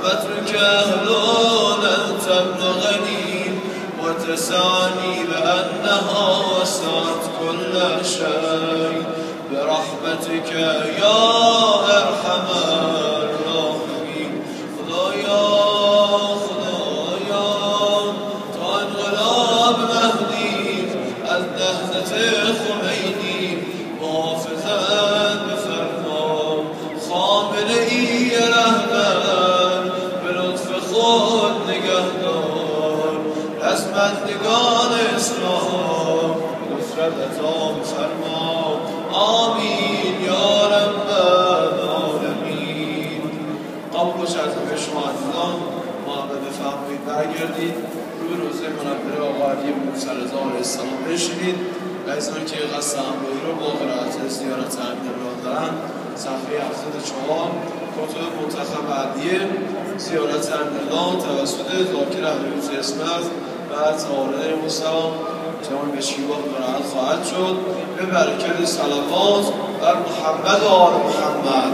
برحمتك لن تبلغني وتسعني لأنها وسعت كل شيء برحمتك يا أرحم الراحمين. خدایا تا انقلاب مهدی از نهضت خمینی محافظت بفرما. خامنه ای رهبر به لطف خود نگهدار، رزمندگان اسلام نصرت عطا بفرما. آمین یا رب العالمین. قبول باشه از شما عزیزان، محبت بفرمایید برگردید روی روزه منوره آقا علی موسی رضا علیه السلام بشینید. عزیزان که قصد همراهی رو با قرائت زیارت امیرالله دارن، صفحه 74 کتب منتخب عدیه زیارت امیرالله توسط ذاکر اهلیوز اسمت و تعالى مستقام جوان به شیوه قرائت خواهد شد. به برکت صلوات بر محمد و آل محمد.